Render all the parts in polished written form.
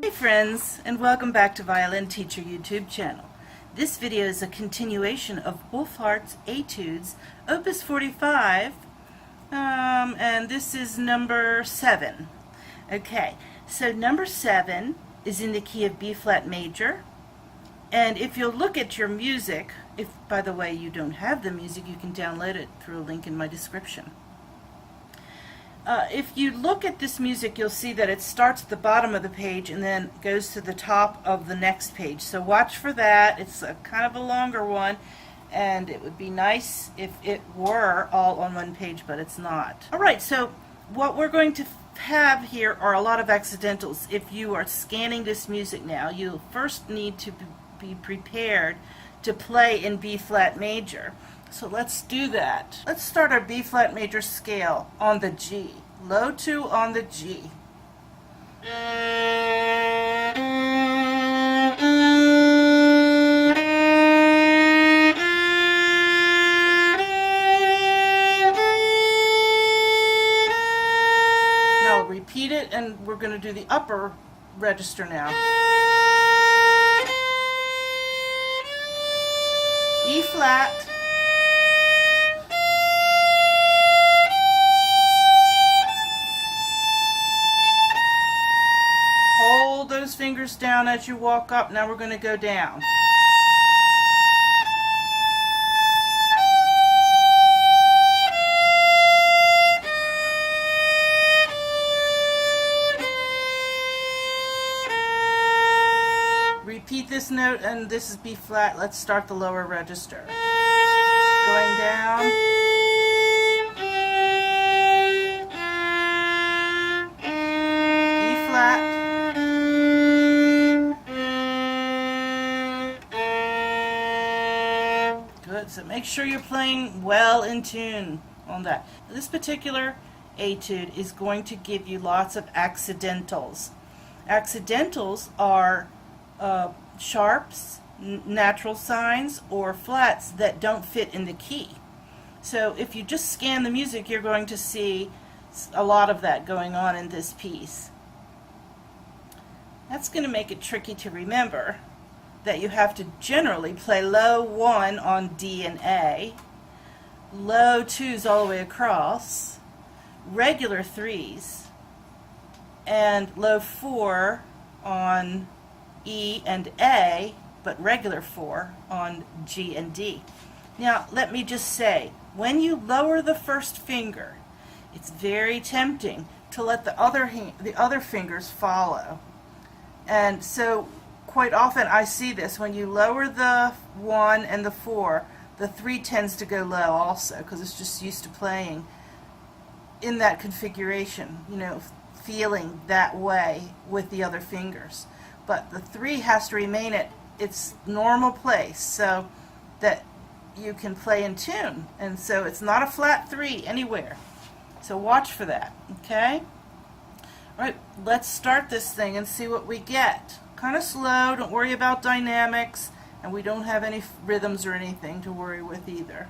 Hey friends, and welcome back to Violin Teacher YouTube channel. This video is a continuation of Wohlfahrt Etudes, Opus 45, and this is number 7. Okay, so number 7 is in the key of B flat major, and if you'll look at your music, if by the way you don't have the music, you can download it through a link in my description. If you look at this music, you'll see that it starts at the bottom of the page and then goes to the top of the next page. So watch for that. It's a kind of a longer one, and it would be nice if it were all on one page, but it's not. Alright, so what we're going to have here are a lot of accidentals. If you are scanning this music now, you'll first need to be prepared to play in B flat major. So let's do that. Let's start our B flat major scale on the G. Low 2 on the G. Now repeat it, and we're going to do the upper register now. E flat. Hold those fingers down as you walk up. Now we're going to go down. Repeat this note, and this is B flat. Let's start the lower register. Going down. E flat. Good, so make sure you're playing well in tune on that. This particular etude is going to give you lots of accidentals. Accidentals are sharps, natural signs, or flats that don't fit in the key. So if you just scan the music, you're going to see a lot of that going on in this piece. That's going to make it tricky to remember that you have to generally play low 1 on D and A, low 2s all the way across, regular 3s, and low 4 on E and A, but regular 4 on G and D. Now let me just say, when you lower the first finger, it's very tempting to let the other fingers follow. And so quite often I see this, when you lower the 1 and the 4, the 3 tends to go low also, because it's just used to playing in that configuration, you know, feeling that way with the other fingers. But the 3 has to remain at its normal place so that you can play in tune. And so it's not a flat 3 anywhere. So watch for that, okay? All right, let's start this thing and see what we get. Kind of slow, don't worry about dynamics, and we don't have any rhythms or anything to worry with either.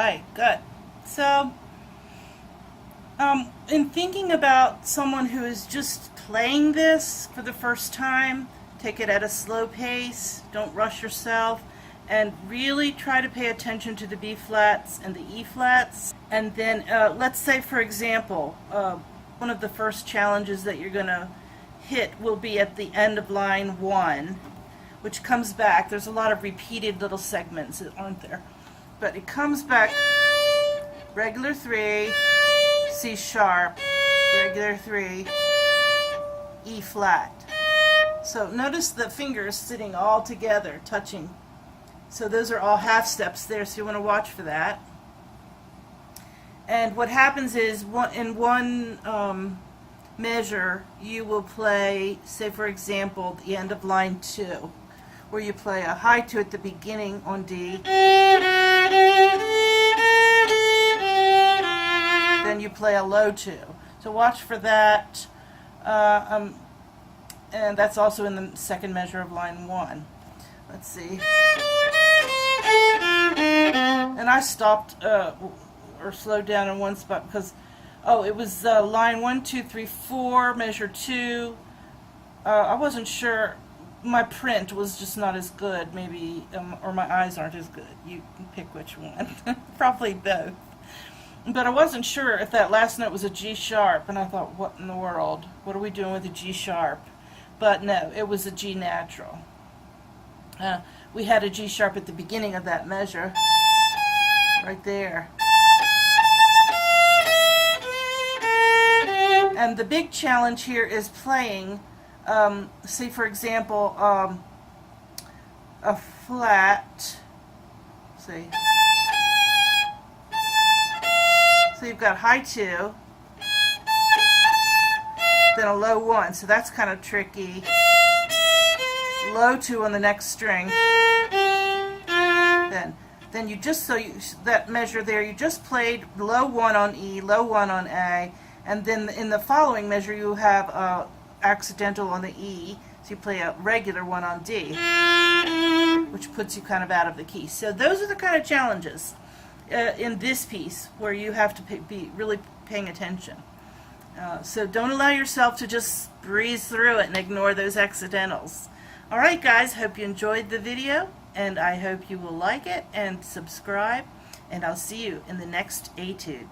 Alright, good. So, in thinking about someone who is just playing this for the first time, take it at a slow pace, don't rush yourself, and really try to pay attention to the B flats and the E flats. And then, let's say for example, one of the first challenges that you're going to hit will be at the end of line 1, which comes back. There's a lot of repeated little segments, aren't there? But it comes back, regular 3, C sharp, regular 3, E flat. So notice the fingers sitting all together, touching. So those are all half steps there, so you want to watch for that. And what happens is, in one measure, you will play, say for example, the end of line 2, where you play a high 2 at the beginning on D, then you play a low 2. So watch for that, and that's also in the second measure of line 1. Let's see. And I stopped or slowed down in one spot because, it was line 1, 2, 3, 4, measure 2. I wasn't sure. My print was just not as good, maybe, or my eyes aren't as good. You can pick which one. Probably both. But I wasn't sure if that last note was a G sharp, and I thought, what in the world? What are we doing with a G sharp? But no, it was a G natural. We had a G sharp at the beginning of that measure, right there. And the big challenge here is playing, say for example, a flat, see. So you've got high 2, then a low 1, so that's kind of tricky. Low 2 on the next string. Then you just, that measure there, you just played low 1 on E, low 1 on A, and then in the following measure you have accidental on the E, so you play a regular 1 on D, which puts you kind of out of the key. So those are the kind of challenges in this piece where you have to be really paying attention. So don't allow yourself to just breeze through it and ignore those accidentals. Alright guys, hope you enjoyed the video, and I hope you will like it and subscribe, and I'll see you in the next etude.